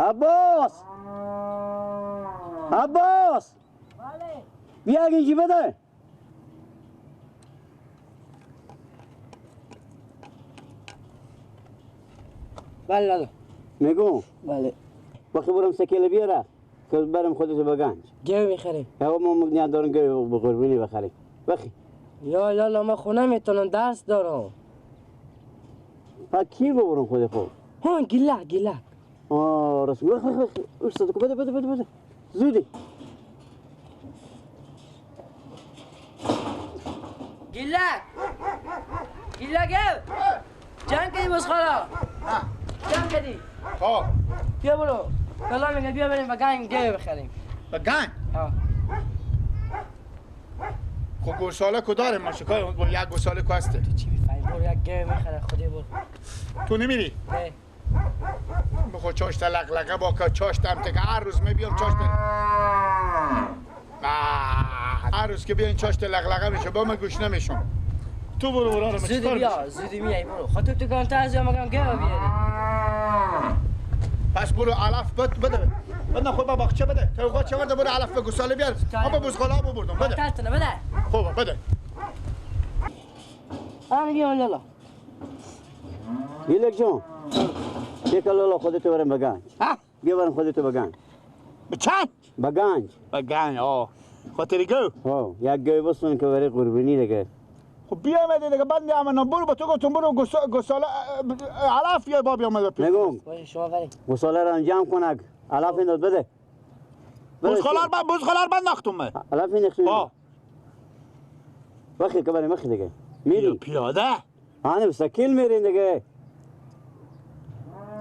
عباس عباس بله بیا اینجی بده. بله لالا میگو بله وقتی برم سکیل بیاره که برم خودتو بگنج. گوه میخریم یا ما نیاز دارم که به قربونی بخریم. بخی. یا لالا ما خونه میتونم درس دارم. پا کی ببرم خود خود؟ هون گلک رسم بخ استاد کو بده زودی. گلک جنگ کدی بس خالا جنگ کدی خب بیا برو لالا میگه بیا بریم و گنگ گوه بخریم. بگن ها خب گوساله کو داره ما شکای با یک گوساله کو هسته چی میفهمی برو یک گوه میخره خودی برو. تو نمیری نه بخو چاشت لقلقه با که چاشتم که هر روز میبیام چاشت هر روز که بیاین چاشت لقلقه میشه با من گوش نمیشم. تو برو برو زودی بیا زودی میای برو خاطر تو کانت از یا مگم گوه بیاری. پس برو علف بده نه خود با باغچه بده تو خود چه ورده برو علف به گوساله بیار ما به بزغاله ها بردم بده ترتنه بده خوبه بده آن بیا لالا گیلک جون یک لالا خودتو برم بگنج. ها بیا برم خودتو بگنج. به چند بگنج. بگن خاطری گو یک گوی بستون که برای قربونی دیگه. خب بیا آمده دیگه بند امنا برو با تو گفتم برو گوساله علف یا بابی آمده پیش نگم باشه شما بریم گوساله را انجام کنک علف این داد بده. بزغالار بند نختم من علف این نخشون. ها بخی که بریم بخی دیگه. یا میری پیاده آنه بسکیل میرین دیگه.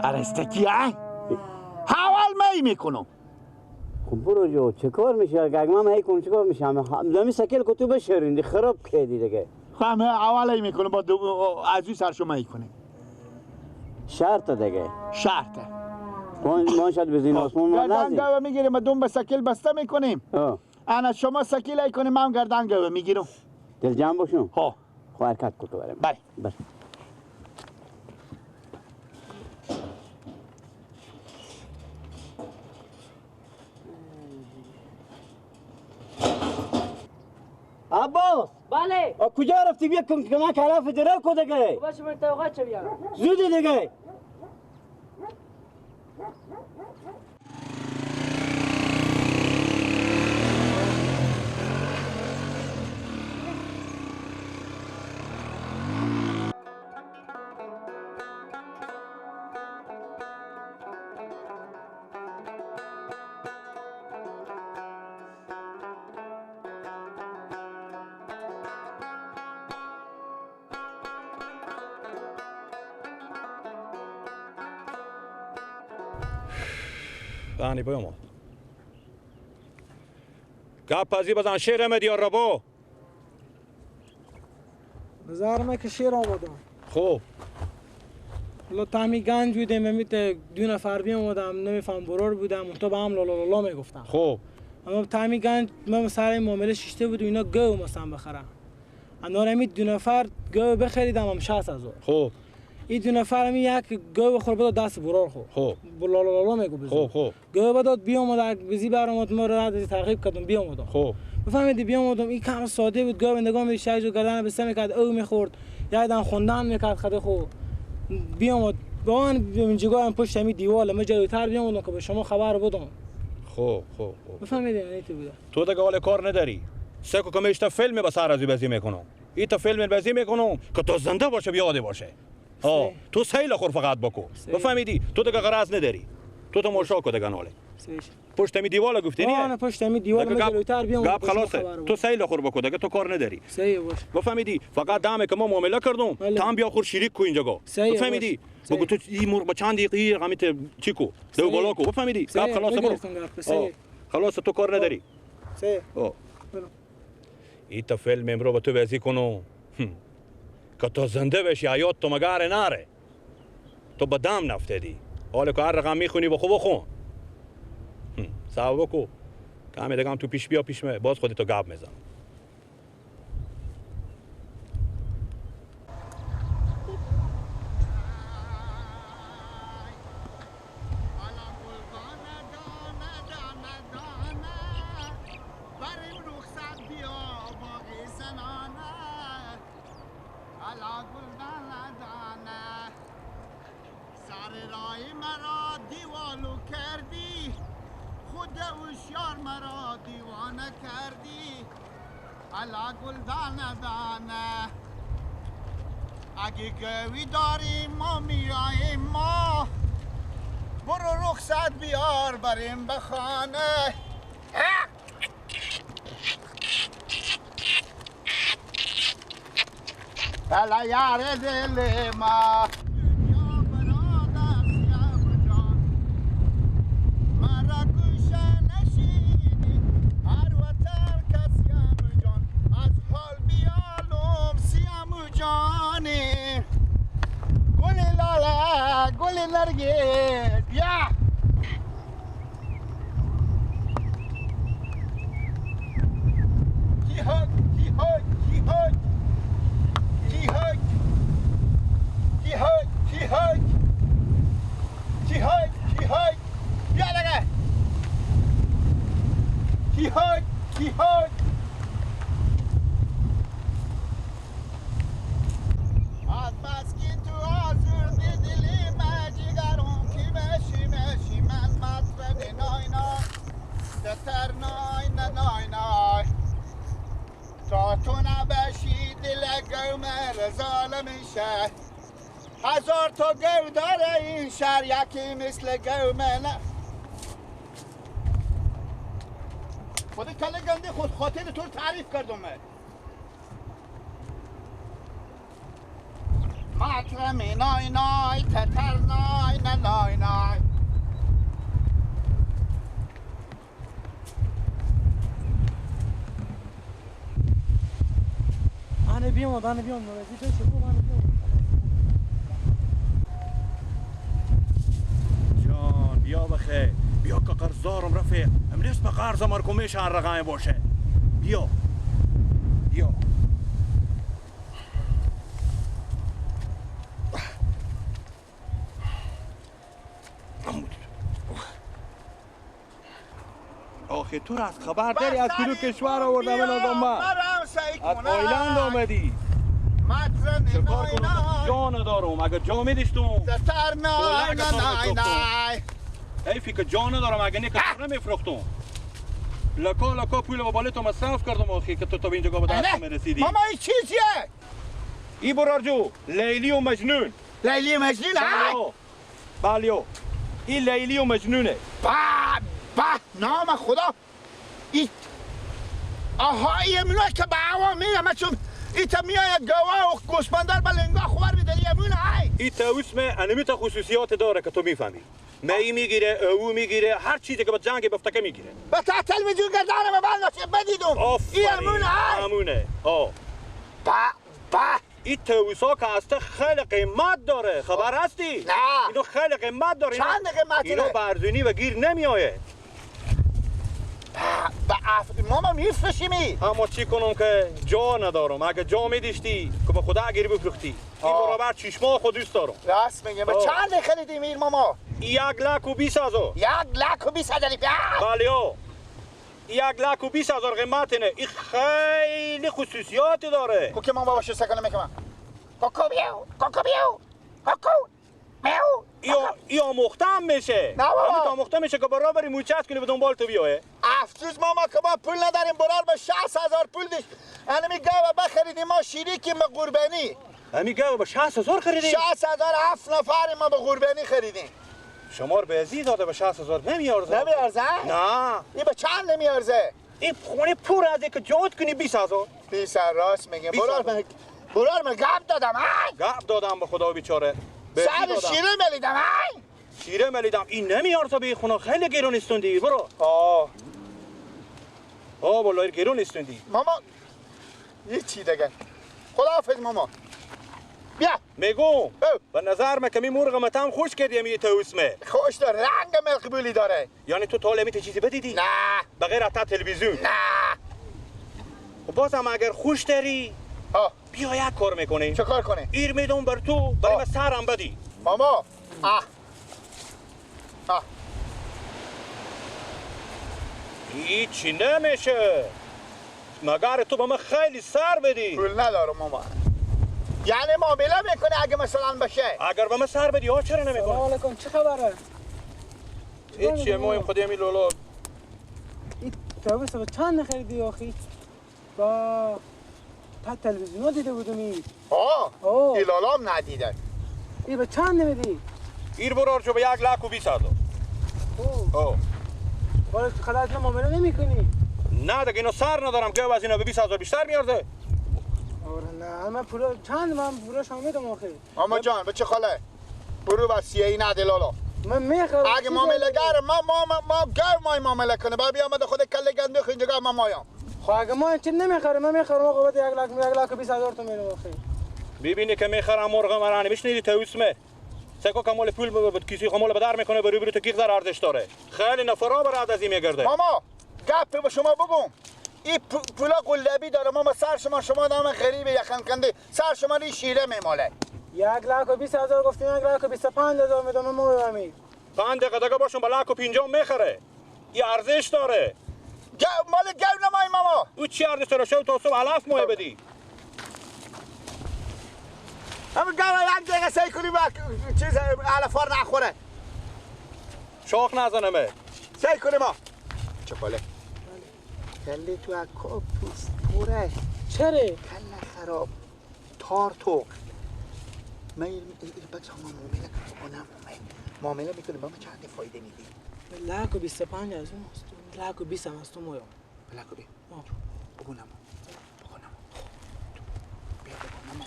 ارستکی حوال می میکنم خب برو جو چه کار میشه گگمم هی کن چه کار میشه دمی سکیل که تو بشورین خراب کردی دیگه. همه حوالی میکنم با عزیز سرشو می کنیم شرط دیگه شرطه ما شاید بزین آسمون ما گردن نزدیم. گوه میگیریم و دوم به سکیل بسته میکنیم انا شما سکیل ای کنیم من گردن گوه میگیرم دل جمع باشون ها خو حرکت کن تو بریم. بله بس عباس بله کجا رفتی بیا کمک علف درو کو دیگه. باشه من توقع چه بیارم زودی دیگه. Ani pojmo. Kapazi bazan şehre mi diyor rabo? نظر که شیر آمدم خوب. حالا تامی گنج بودم امیت دو نفر بیم آمدم نمیفهم برور بودم تو با هم لالا لالا میگفتم خوب. اما تامی گنج من سر معامله ششته بود و اینا گو مثلا بخرم انا امیت دو نفر گو بخریدم هم 60,000 خوب. این دو نفر امی یک گو بخور بداد دست برور خوب. لالا لالا میگو بزن خوب. گو بداد بیام اومد بزی برامد ما رو ترغیب کردم بیام اومدم خوب. بفهمیدی بیام اومدم این کم ساده بود گاو نگاه می شایج و گردن بسته میکرد او میخورد یا دم خوندن میکرد خود خو بیام اومد با من اینجا هم پشت می دیوار ما جلوتر بیام اومدم که به شما خبر بدم خوب. بفهمیدی یعنی تو بوده تو دیگه حال کار نداری. سکو که میشته فیلم با سر ازی بازی میکنم. این تا فیلم بازی میکنم که تو زنده باشه بیاده باشه. تو سیل خور فقط بکو. بفهمیدی تو دیگه غرض نداری. تو مشاک دیگه ناله. پشت می دیوار گفتی نه؟ نه پشت می دیوار ما جلوتر بیام گپ خلاصه تو سیل خور بکو دیگه تو کار نداری. صحیح باش بفهمیدی فقط دامه که ما معامله کردم تام بیا خور شریک کو اینجا گو بفهمیدی بگو تو این مرغ چند دقیقه قمیت چیکو دو بالا کو بفهمیدی گپ خلاصه برو خلاص تو کار نداری صحیح این تا فیلم امرو با تو بازی کنو که تو زنده بشی حیات تو مگاره نره تو با دم نفتدی حالا که هر رقم میخونی با خوب خون صاحب بکو کامی دگم تو پیش بیا پیش باز خودی تو گاب میزن علا گلدان دانه سر رای مرا دیوالو کردی خود هوشیار مرا دیوانه کردی علا گلدان دانه اگه گوی داریم ما میاییم ما برو رخصت بیار بریم به خانه بلا یار دل ما دنیا برادر سیام جان مرا گوشه نشینی هر وطن که سیام جان از حال بیالم سیام جانی گل لاله گل نرگس بیا جیهاد جیهاد جیهاد جیهاد جیهاد جیهاد جیهاد جیهاد بیا لگه جیهاد جیهاد از بس که تو آزردی دلی من جگرم کی بشی بشی من مطرب نای نای دتر نای نای نای تا تو نبشی دل گومر ظالم میشه هزار تا گو داره این شهر یکی مثل گومه خود کله گنده خود خاطر تو تعریف کردم من مطرمی نای نای تتر نای نای نای انا بیام نوازی تو شکو انا بیام جان بیا بخیر بیا که قرضدارم رفیق هم نصف قرضم رو میشه رقم باشه بیا بیا آخه تو را از خبر داری از کدوم کشور آوردم من آدم از آیلند آمدی چه کار کنم جا ندارم اگر جا میدیشتم دتر نای نای نای حیفی که جا ندارم اگر نکتر نمیفروختم لکا پول و بالتو مصرف کردم آخی که تو تا به اینجا به دستم رسیدی ماما این چیزیه ای برارجو لیلی و مجنون لیلی مجنون بلیو این لیلی و مجنونه نام خدا ای آها یمونه که به عوام میگم من چون ایتا میاید گواه و گوسپندر بلنگاه خوار بیدن یمونه های این توسمه انمیت خصوصیات داره که تو میفهمی می میگیره او میگیره هر چیزی که با جنگ بفتکه میگیره به تا تلویزیون گردانم بند نصیب بدیدم آفرین یمونه های همونه این توسا که هسته خیلی قیمت داره خبر هستی؟ نه اینو خیلی قیمت داره چند قیمت اینو برزونی و گیر نمیایه ماما میفرشیمی اما چی کنم که جا ندارم اگه جا میدیشتی که به خدا گیری بفروختی این برابر چشما خود دوست دارم راست میگم به چند خریدی میر ماما 1,20,000 1,20,000 بله 1,20,000 قیمت اینه این خیلی خصوصیاتی داره کوکی ماما باشه سکنه میکنم کوکو بیو یا مختم میشه نه بابا همین تا مختم میشه که برابری موچت کنی به دنبال تو بیایه افسوس ماما که ما پول نداریم برار به 60,000 پول دیش انمی گاوه بخریدیم ما شیریکیم به قربانی همین گاوه به 60,000 خریدیم 60,000 7 نفر ما به قربانی خریدیم شمار به ازی داده به 60,000 نمیارزه نه این به چند نمیارزه این خونه پر از که جات کنی 20,000 20 راست میگم برار من گپ دادم گپ دادم به خدا بیچاره سر شیره ملیدم شیره ملیدم این نمیارزه به خونه خیلی گرون استوندی برو والله گرون استوندی ماما یه چی دیگه خداحافظ ماما بیا میگم به نظر من کمی مرغ متام خوش کردیم یه توسمه خوش داره رنگ مقبولی داره یعنی تو طالبی چیزی بدیدی نه بغیر از تلویزیون نه خب بازم اگر خوش داری بیا یک کار میکنی چه کار کنی ایر میدم بر تو برای من سرم بدی ماما هیچی نمیشه مگر تو به من خیلی سر بدی پول ندارم ماما یعنی معامله میکنه اگه مثلا بشه. اگر به من سر بدی ها چرا سلام نمیکنی؟ علیکم چه خبره؟ هیچ مهم خودی همی لولا. این توبه به چند نخریدی آخی؟ با تا تلویزیون دیده بودم این. آه ایلالام ندیدن. این به چند نمیدی؟ ایر برار جو به 1,20,000. اوه بالا خلاص معامله نمیکنی؟ نه دیگه اینو سر ندارم که از اینا به 20,000 بیشتر میارزه. آره نه من پولا چند من پولاش آمیدم آخی. اما جان بچه خاله برو وسیعه ای نده لالا. من میخرم. اگه معامله گر ما گر مای معامله کنه بعد بیامده خود کله گنده خو اینجا ما مایم. خب اگه ما چی نمیخرم من میخرم آقا بعد 1,20,000 تومان میرم آخی. ببینی که میخرم مرغ مرانی میشنیدی توسمه سکو کمال پول بود کسی خمال بدر میکنه بری بری تو کی در ارزش داره خیلی نفرا برات از این میگرده. ماما گپ به شما بگم این پولا قلبی داره ماما سر شما نام غریبه یخن کنده سر شما ری شیره میماله. 1,20,000 گفتیم 1,25,000 میدم ما همین. 5 دقیقه باشون با 1,50 میخره. این ارزش داره. مال گل نمای ماما. او چی ارزش داره شو تو صبح علف ماه بدی. همین گل یک دقیقه سعی کنی با چیز علفار نخوره. شاخ نزنمه. سعی کنی ما. چکاله. کله تو اکا پوست پوره. چرا؟ کله خراب. تار توق. میل بچه ما معامله میکنه با ما چند فایده میدی. 1,25,000 است. 1,20,000 است تو مویا. بلاکوبی. بگو نما. بیا بگو نما.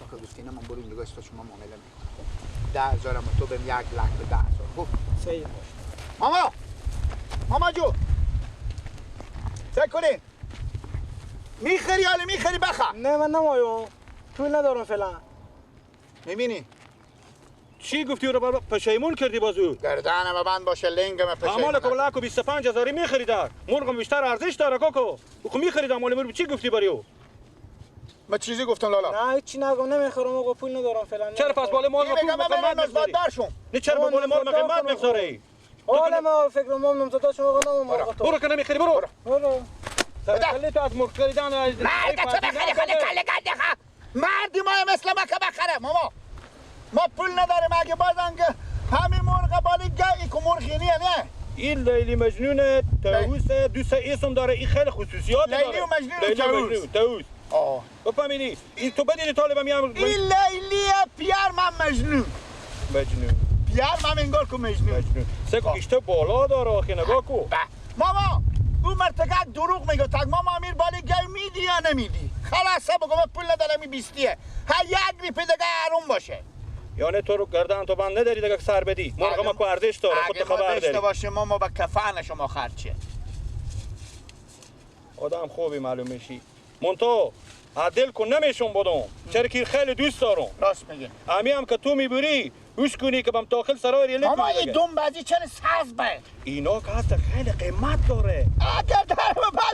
آخه گفتی نما برو این نگاه شما معامله میکنه. 10,000 اما تو بهم 1,10,000. خب. صحیح. ماما جو. چک کنین. میخری حالا میخری بخر. نه من نمایم. پول ندارم فعلا. میبینی؟ چی گفتی رو پشیمون کردی بازو؟ گردنم بند باشه لنگم پشیمون. اما لکو 1,25,000 میخریدار. مرغم بیشتر ارزش داره کوکو. خب میخریدم مال مرغ چی گفتی بریو؟ من چیزی گفتم لالا. نه هیچی نگم نمیخرم آقا پول ندارم فعلا. چرا پس مال مرغ پول قیمت میذاری؟ نه چرا مال مرغ قیمت میذاری؟ حالا ما فکر ما نمزدا شما آقا نمو برو که نمیخری برو. برو. خلی تو از مرغ خریدن نه تو بخری خلی کله خا. مردی ما مثل ما که بخره ماما. ما پول نداریم اگه بازن که همین مرغ بالی گایی که مرغینیه نه. این لیلی مجنون طاووس دوست اسم داره این خیلی خصوصیات داره. لیلی و مجنون طاووس. آه. بفهمیدی؟ این تو بدید طالبم میام. این لیلی پیار من مجنون. پیار من انگار که مجنون. سکو کشته بالا داره آخه نگاه کو. ماما اون مرتکه دروغ میگه تک ماما امیر بالی گای میدی یا نمیدی؟ خلاص بگو من پول ندارم این 20 هر یک ریپی دیگه آروم باشه. یعنی تو رو گردن تو بند نداری دیگه سر بدی. مرغ ما کو ارزش داره خودت خبر داری. اگه ما داشته باشه ماما با کفن شما خرچه. آدم خوبی معلوم میشی. مونتو عدل کن نمیشون بدم. چرا که خیلی دوست دارم. راست میگه. امی هم که تو میبری وش کنی که بام داخل سرای ریلی ماما این دوم بازی چرا ساز به؟ اینا که هست خیلی قیمت داره. اگر در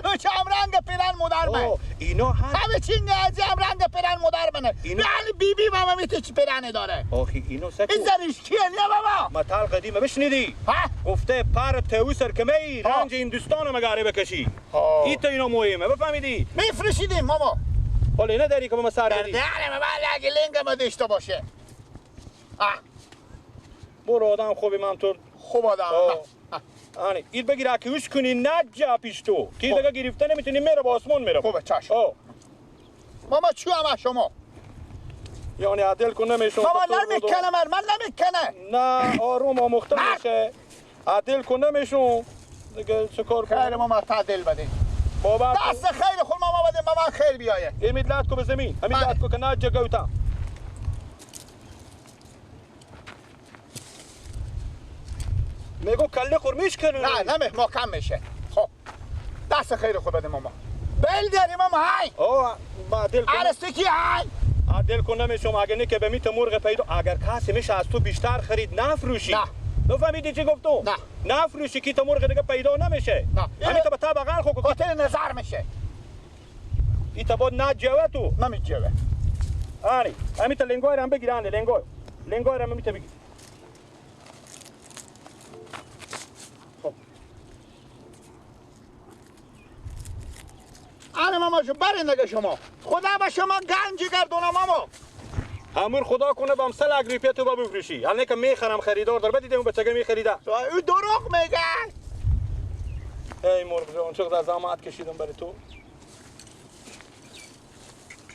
بلو چم رنگ پیرن مدر به. اینا هست. همه چینگ از هم رنگ پیرن مدر بنه. یعنی بیبی ماما میته چی پیرن داره؟ آخی اینا سکو. این زنش کیه نه بابا؟ متل قدیمه بشنیدی؟ گفته پر طاووس کمی رنج هندوستان مگاره بکشی. این تو اینا مهمه بفهمیدی؟ میفروشیدیم ماما. حالا اینا داری که ما سر بدی. نه من اگه لنگم داشته باشه. برو آدم خوبی من تو خوب آدم. آنی این بگیره که وش کنی نجا پیش تو. کی دیگه گرفته نمیتونی میره با آسمون میره. خوبه چشم. ماما چی هم شما؟ یعنی عدل کن نمیشون. ماما نمیکنه من نمیکنه. نه آروم آموخته میشه. عدل کن نمیشون. دیگه چه کار کنی؟ خیر ماما تعدل بده. بابا دست خیر خود ماما بده ماما خیر بیایه. امید لات کو به زمین. همین لات کو که نجا گوتم. میگو کله خورمیش کنه. نه محکم میشه. خب دست خیر خود بده ماما. بل داری ماما های. عدل کن. عرستی کی های؟ عدل کن نمیشم اگه نه که به میت مرغ پیدا اگر کسی میشه از تو بیشتر خرید نفروشی. نه. نفهمیدی چی گفتم؟ نه. نفروشی که تو مرغ دیگه پیدا نمیشه. نه. همین تو به تا بغل خو خاطر نظر میشه. این تو بود نجوه تو. نمیجوه. آری همین تو لنگوی هم بگیرن لنگوی هم میته بگیر. آره ماما جو برین دیگه شما. خدا به شما گنجی گردونه ماما. امور خدا کنه بام سلک روپیه تو بفروشی. حالا که میخرم خریدار در بدیدم بچگی میخریده. تو او دروغ میگه. ای مرغ جان چقدر زحمت کشیدم برای تو.